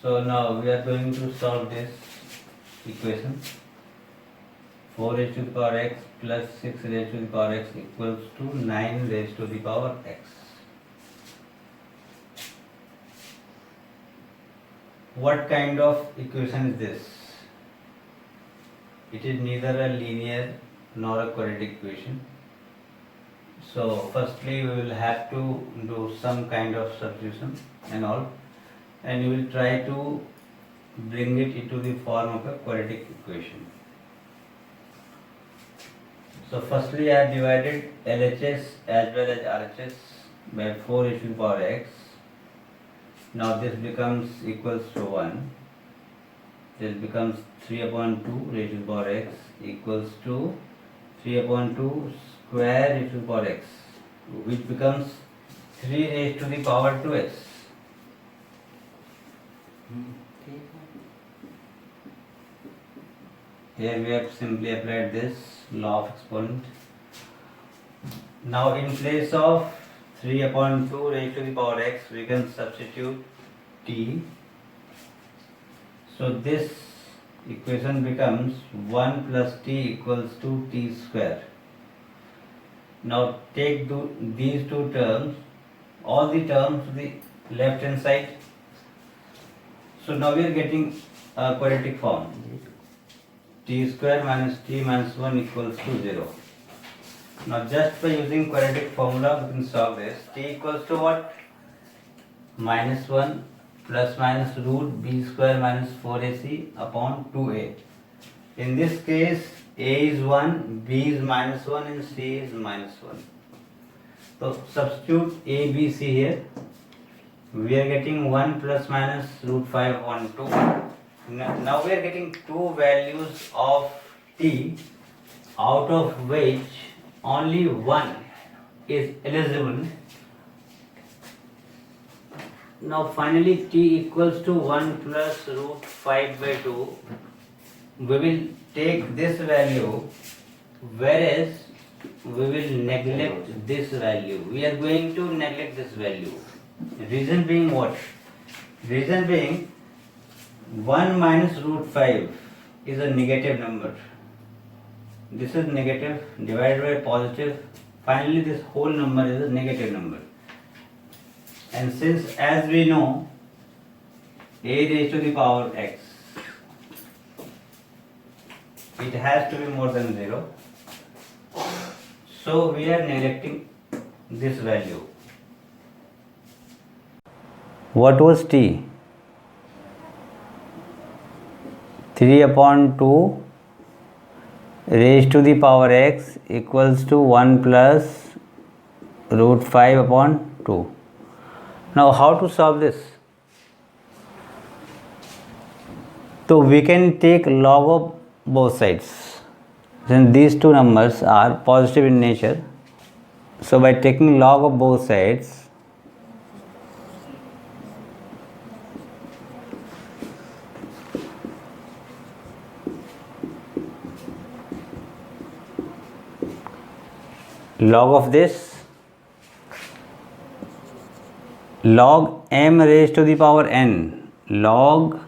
So now we are going to solve this equation. 4 raised to the power x plus 6 raised to the power x equals to 9 raised to the power x. What kind of equation is this? It is neither a linear nor a quadratic equation. So firstly we will have to do some kind of substitution and all, and you will try to bring it into the form of a quadratic equation. So firstly I have divided LHS as well as RHS by 4 raised to the power x. Now this becomes equals to 1. This becomes 3 upon 2 raised to the power x equals to 3 upon 2 square raised to the power x, which becomes 3 raised to the power 2x. Here we have simply applied this law of exponent. Now in place of 3 upon 2 raised to the power x, we can substitute t. So this equation becomes 1 plus t equals to t square. Now take these two terms, all the terms to the left hand side. So now we are getting a quadratic form. T square minus t minus 1 equals to 0. Now just by using quadratic formula we can solve this. T equals to what? Minus 1 plus minus root b square minus 4ac upon 2a. In this case a is 1, b is minus 1 and c is minus 1. So substitute a, b, c here. We are getting 1 plus minus root 5 upon 2. Now we are getting two values of t, out of which only one is eligible. Now finally t equals to 1 plus root 5 by 2. We will take this value, whereas we will neglect this value. We are going to neglect this value. Reason being what? Reason being 1 minus root 5 is a negative number. This is negative divided by positive. Finally this whole number is a negative number. And since as we know a raised to the power x, it has to be more than 0. So we are neglecting this value. What was t? 3 upon 2 raised to the power x equals to 1 plus root 5 upon 2. Now how to solve this? So we can take log of both sides. Since these two numbers are positive in nature, so by taking log of both sides, log of this, log m raised to the power n, log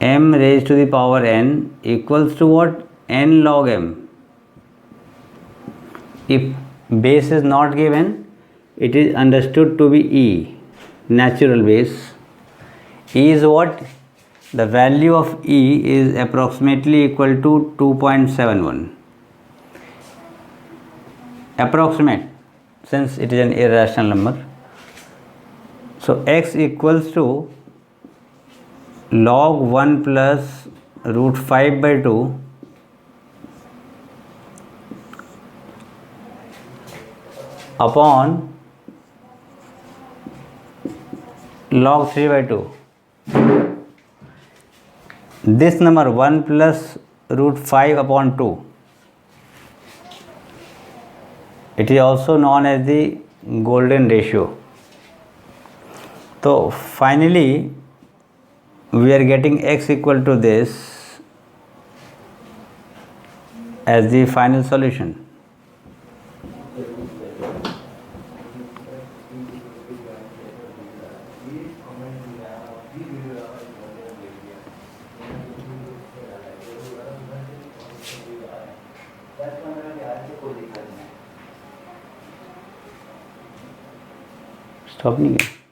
m raised to the power n equals to what? N log m. If base is not given, it is understood to be e, natural base. E is what? The value of e is approximately equal to 2.71. Approximate, since it is an irrational number. So x equals to log 1 plus root 5 by 2 upon log 3 by 2. This number 1 plus root 5 upon 2, it is also known as the golden ratio. So finally we are getting x equal to this as the final solution. Stop नहीं किया